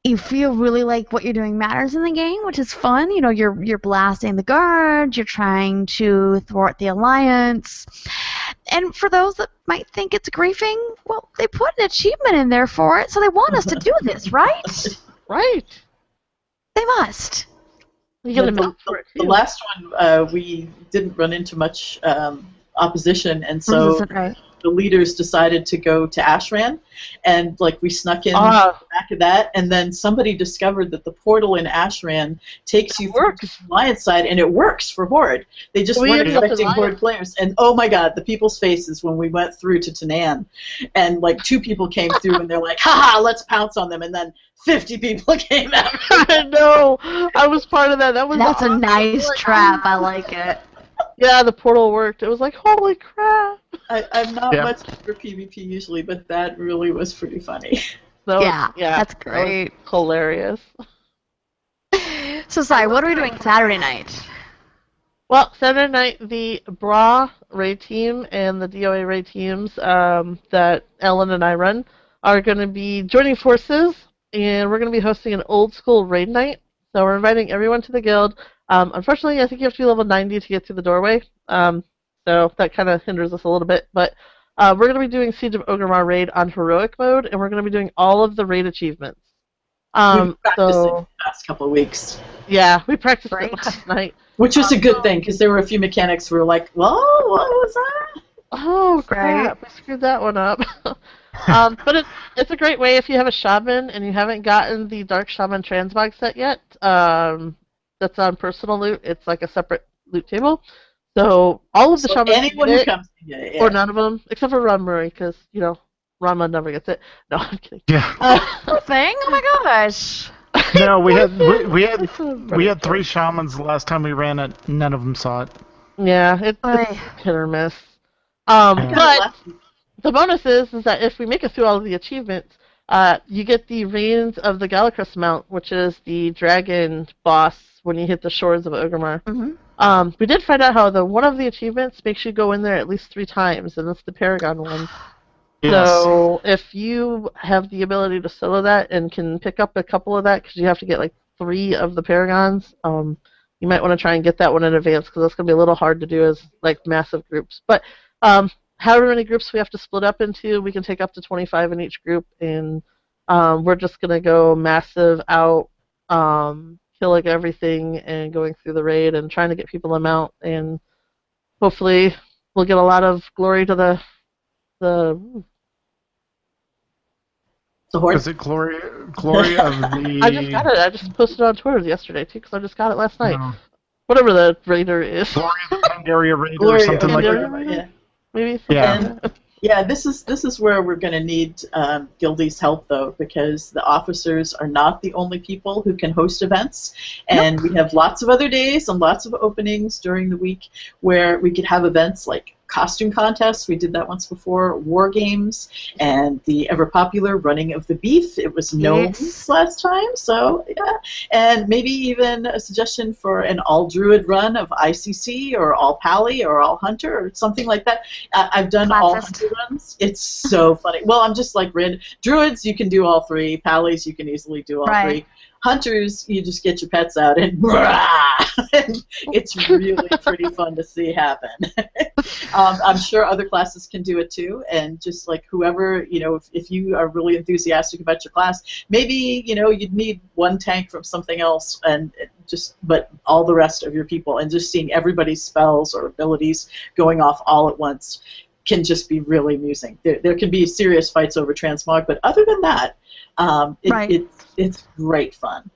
you feel really like what you're doing matters in the game, which is fun. You know, you're blasting the guards, you're trying to thwart the alliance. And for those that might think it's griefing, well, they put an achievement in there for it, so they want us to do this, right? Right. They must. You get a The, map for it, the too. last one, we didn't run into much opposition, and so Isn't right? the leaders decided to go to Ashran, and like we snuck in Ah. the back of that, and then somebody discovered that the portal in Ashran takes you through to the Alliance side, and it works for Horde. They just We weren't ended up in expecting Horde Alliance. players, and oh my god, the people's faces when we went through to Tanan, and like 2 people came through, and they're like, haha, let's pounce on them, and then 50 people came out. I know. I was part of that. That's a nice trap. I like it. Yeah, the portal worked. It was like, holy crap. I'm not Yeah. much for PvP usually, but that really was pretty funny. That was- Yeah, that's that was great. hilarious. So, sorry, what are we doing Saturday night? Well, Saturday night, the BRA raid team and the DOA raid teams that Ellen and I run are going to be joining forces, and we're going to be hosting an old school raid night. So we're inviting everyone to the guild. Unfortunately, I think you have to be level 90 to get through the doorway, so that kind of hinders us a little bit. But we're going to be doing Siege of Orgrimmar raid on heroic mode, and we're going to be doing all of the raid achievements. We've practiced it So the past couple of weeks. yeah, we practiced Great. it last night. Which was a good thing, because there were a few mechanics who were like, whoa, what was that? Oh crap! We screwed that one up. But it's a great way if you have a shaman and you haven't gotten the Dark Shaman transmog set yet. That's on personal loot. It's like a separate loot table. So all of the So shamans anyone get who it, comes to you, yeah. or none of them, except for Ron Murray, because Rama never gets it. No, I'm kidding. Yeah. Thing? Oh my gosh. No, we had 3 shamans the last time we ran it. None of them saw it. Yeah, it's Oy. hit or miss. Yeah. But the bonus is that if we make it through all of the achievements, you get the Reigns of the Galacrus mount, which is the dragon boss when you hit the shores of Orgrimmar. Mm-hmm. We did find out how one of the achievements makes you go in there at least 3 times, and it's the Paragon one. Yes. So if you have the ability to solo that and can pick up a couple of that, because you have to get like 3 of the Paragons, you might want to try and get that one in advance, because that's going to be a little hard to do as like massive groups. But however many groups we have to split up into, we can take up to 25 in each group, and we're just going to go massive out, killing everything and going through the raid and trying to get people to mount, and hopefully we'll get a lot of glory to the Horde. Is it glory of the? I just got it. I just posted it on Twitter yesterday too, because I just got it last night. No. Whatever the raider is, Glory of the Pandaria Raid or Glory something of like Pandaria that. Raid? Yeah. maybe. Yeah. Yeah, this is where we're going to need Gildy's help, though, because the officers are not the only people who can host events, and we have lots of other days and lots of openings during the week where we could have events like costume contests. We did that once before, war games, and the ever-popular running of the beef. It was gnomes last time, so yeah. And maybe even a suggestion for an all-druid run of ICC or all-pally or all-hunter or something like that. I've done all-hunter runs. It's so funny. Well, I'm just like random. Druids, you can do all 3. Pallies, you can easily do all 3. Hunters, you just get your pets out and, and it's really pretty fun to see happen. I'm sure other classes can do it too, and just like whoever, if you are really enthusiastic about your class, maybe, you'd need 1 tank from something else, and but all the rest of your people, and just seeing everybody's spells or abilities going off all at once can just be really amusing. There can be serious fights over transmog, but other than that, it's great fun.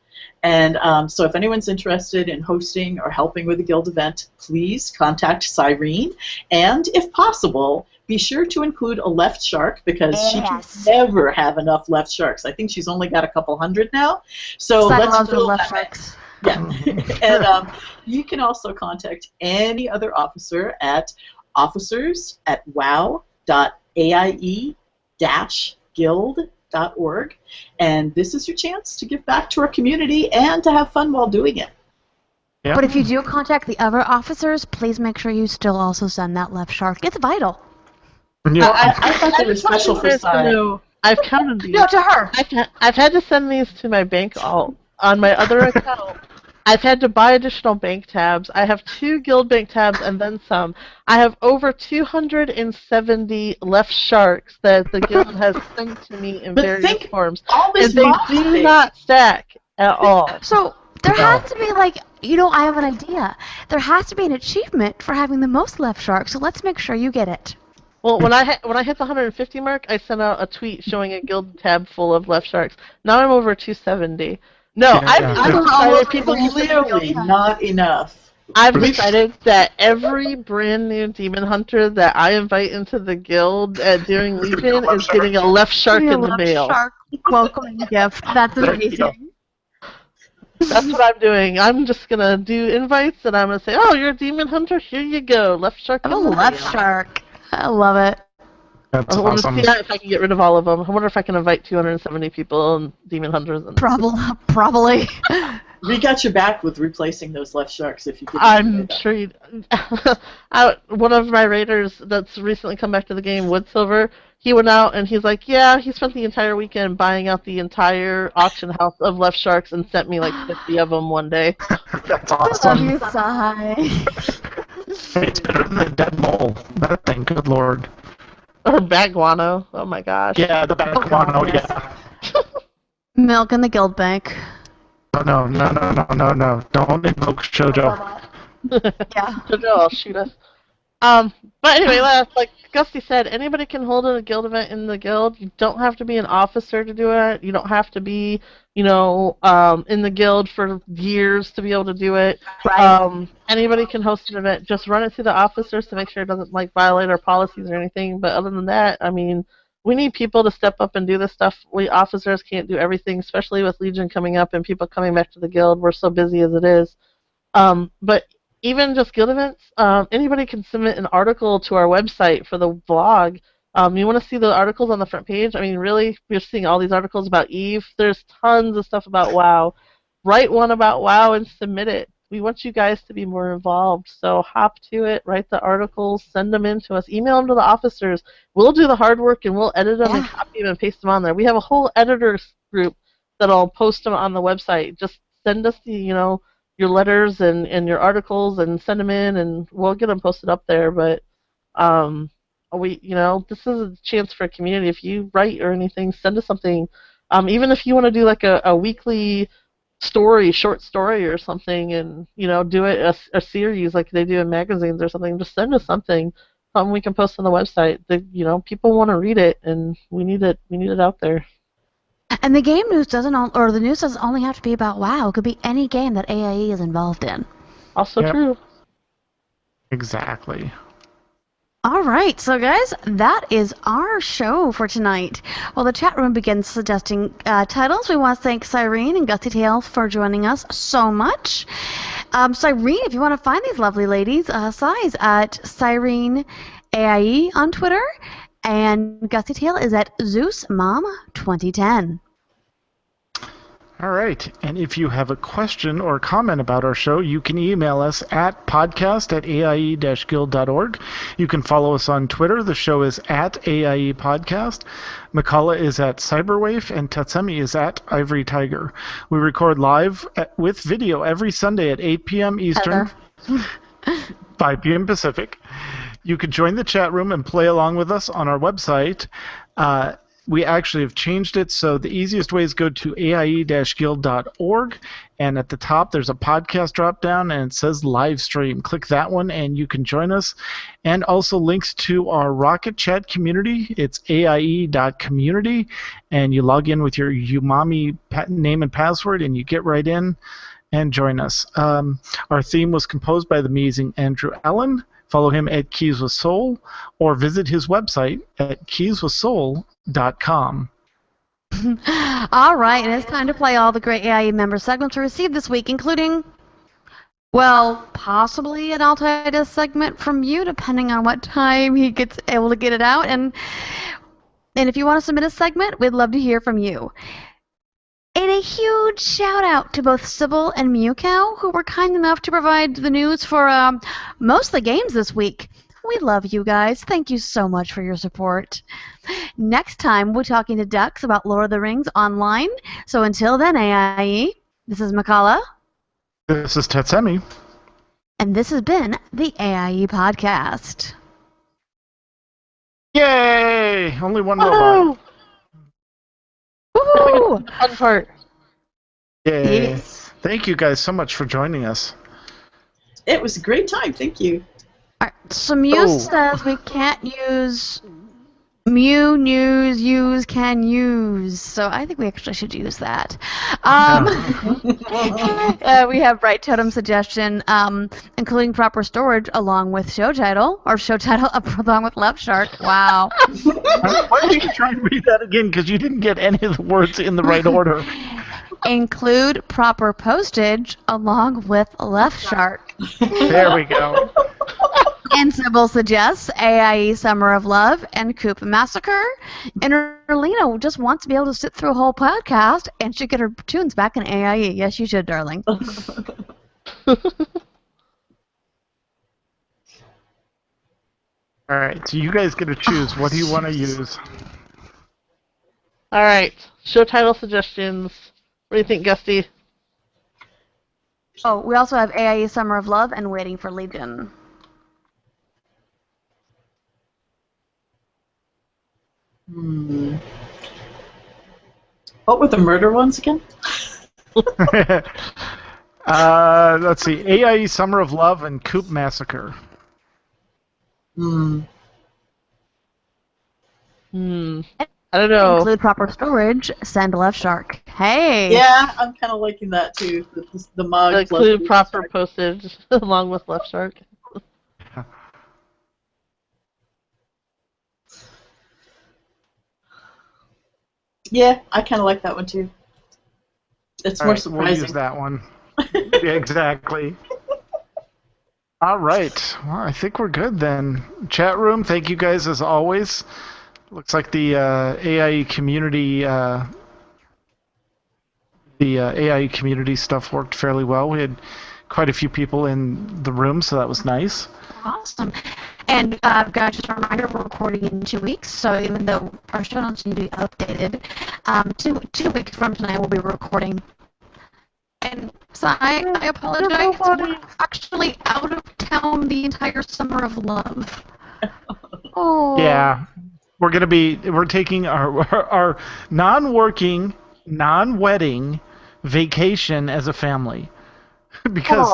And so if anyone's interested in hosting or helping with a guild event, please contact Cyrene. And if possible, be sure to include a left shark, because she can never have enough left sharks. I think she's only got a couple hundred now. So let's fill left that. sharks. Yeah. And you can also contact any other officer at officers@wow.aie-guild.org, and this is your chance to give back to our community and to have fun while doing it. Yeah. But if you do contact the other officers, please make sure you still also send that left shark. It's vital. Yeah. I thought they were special for Cy. I've counted these. No, to her. I've had to send these to my bank all on my other account. I've had to buy additional bank tabs. I have 2 guild bank tabs and then some. I have over 270 left sharks that the guild has sent to me in various forms. All this And they do not stack at all. So there has to be, like, I have an idea. There has to be an achievement for having the most left sharks, so let's make sure you get it. Well, when I hit the 150 mark, I sent out a tweet showing a guild tab full of left sharks. Now I'm over 270. No, I've decided people clearly not enough. I've decided that every brand new demon hunter that I invite into the guild during Legion is getting a left shark in the mail. Shark welcoming gift. That's amazing. That's what I'm doing. I'm just gonna do invites and I'm gonna say, "Oh, you're a demon hunter. Here you go, left shark." Oh, left shark. I love it. That's I want awesome. to see if I can get rid of all of them. I wonder if I can invite 270 people and demon hunters. And Probably. We got your back with replacing those left sharks if you could. I'm sure you. One of my raiders that's recently come back to the game, Woodsilver, he went out and he's like, yeah, he spent the entire weekend buying out the entire auction house of left sharks and sent me like 50 of them one day. That's I awesome. love you, Sai. It's better than the dead mole. That thing, good lord. Or bat guano. Oh my gosh. Yeah, the bad guano, yeah. Milk in the guild bank. Oh, no. Don't invoke Shoujo. Yeah. Shoujo will shoot us. But anyway, like Gusty said, anybody can hold a guild event in the guild. You don't have to be an officer to do it. You don't have to be, in the guild for years to be able to do it. Right. Anybody can host an event. Just run it through the officers to make sure it doesn't violate our policies or anything. But other than that, I mean, we need people to step up and do this stuff. We officers can't do everything, especially with Legion coming up and people coming back to the guild. We're so busy as it is. But even just guild events, anybody can submit an article to our website for the vlog. You want to see the articles on the front page? I mean, really, we're seeing all these articles about EVE. There's tons of stuff about WoW. Write one about WoW and submit it. We want you guys to be more involved, so hop to it, write the articles, send them in to us, email them to the officers. We'll do the hard work and we'll edit them and copy them and paste them on there. We have a whole editors group that'll post them on the website. Just send us the, your letters and your articles and send them in and we'll get them posted up there. But this is a chance for a community. If you write or anything, send us something. Even if you want to do like a weekly short story or something, and do it a series like they do in magazines or something, just send us something we can post on the website. People want to read it and we need it out there. And the game news doesn't only have to be about WoW. It could be any game that AIE is involved in. Also true. Exactly. All right, so guys, that is our show for tonight. While the chat room begins suggesting titles, we want to thank Cyrene and Gusty Tail for joining us so much. Cyrene, if you want to find these lovely ladies, Sai's at Cyrene AIE on Twitter, and Gusty Tail is at ZeusMom2010. All right, and if you have a question or comment about our show, you can email us at podcast@aie-guild.org. You can follow us on Twitter. The show is at AIE Podcast. McCullough is at Cyberwave, and Tatsumi is at Ivory Tiger. We record live with video every Sunday at 8 p.m. Eastern, 5 p.m. Pacific. You can join the chat room and play along with us on our website. We actually have changed it, so the easiest way is go to aie-guild.org, and at the top there's a podcast drop-down, and it says live stream. Click that one, and you can join us. And also links to our Rocket Chat community. It's aie.community, and you log in with your Umami name and password, and you get right in and join us. Our theme was composed by the amazing Andrew Allen. Follow him at Keys with Soul, or visit his website at keyswithsoul.com. All right, and it's time to play all the great AIE member segments we received this week, including, well, possibly an Altidas segment from you, depending on what time he gets able to get it out. And if you want to submit a segment, we'd love to hear from you. And a huge shout out to both Sybil and Mewcow, who were kind enough to provide the news for most of the games this week. we love you guys. Thank you so much for your support. Next time, we're talking to Ducks about Lord of the Rings online. So until then, AIE, this is Makala. This is Tetsemi. And this has been the AIE Podcast. Yay! Only one robot. Woohoo! Fun part. Yay. Yes. Thank you guys so much for joining us. It was a great time. Thank you. All right, so Muse says we can't use Mew, news, use, can use. So I think we actually should use that. We have Bright Totem suggestion, including proper storage along with show title, or show title along with Left Shark. Wow. Why don't you try and read that again? Because you didn't get any of the words in the right order. Include proper postage along with Left Shark. There we go. And Sybil suggests AIE Summer of Love and Coop Massacre. And Erlina just wants to be able to sit through a whole podcast and should get her tunes back in AIE. Yes, you should, darling. All right, so you guys get to choose. What do you want to use? All right. Show title suggestions. What do you think, Gusty? Oh, we also have AIE Summer of Love and Waiting for Legion. What were the murder ones again? Let's see. AIE Summer of Love and Coop Massacre. Hmm. I don't know. Include proper storage, send Left Shark. Hey! Yeah, I'm kind of liking that too. The mod Include proper postage along with Left Shark. Yeah, I kind of like that one too. It's All more right, surprising. we'll use that one. Yeah, exactly. All right. Well, I think we're good then. Chat room, thank you guys as always. Looks like the AIE community AIE community stuff worked fairly well. We had quite a few people in the room, so that was nice. Awesome. And guys, just a reminder, we're recording in 2 weeks, so even though our show notes need to be updated, 2 weeks from tonight we'll be recording. And so I apologize, we're actually out of town the entire Summer of Love. Oh. Yeah. We're taking our non-working, non-wedding vacation as a family. Because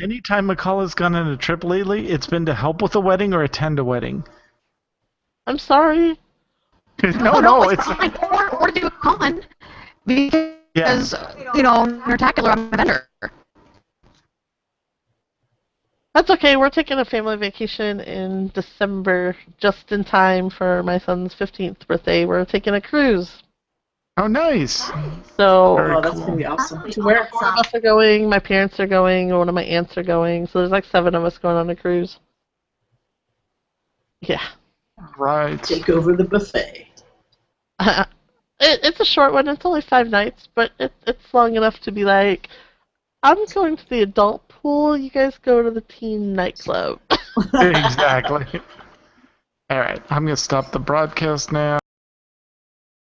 anytime McCullough's gone on a trip lately, it's been to help with a wedding or attend a wedding. I'm sorry. No, it's fine. Or do a con because Nerdtacular, I'm a vendor. That's okay. We're taking a family vacation in December, just in time for my son's 15th birthday. We're taking a cruise. Oh, nice. So That's going to be awesome. To where? 4 of us are going. My parents are going. One of my aunts are going. So there's like 7 of us going on a cruise. Yeah. Right. Take over the buffet. It's a short one. It's only 5 nights, but it's long enough to be like, I'm going to the adult pool. You guys go to the teen nightclub. Exactly. All right. I'm going to stop the broadcast now.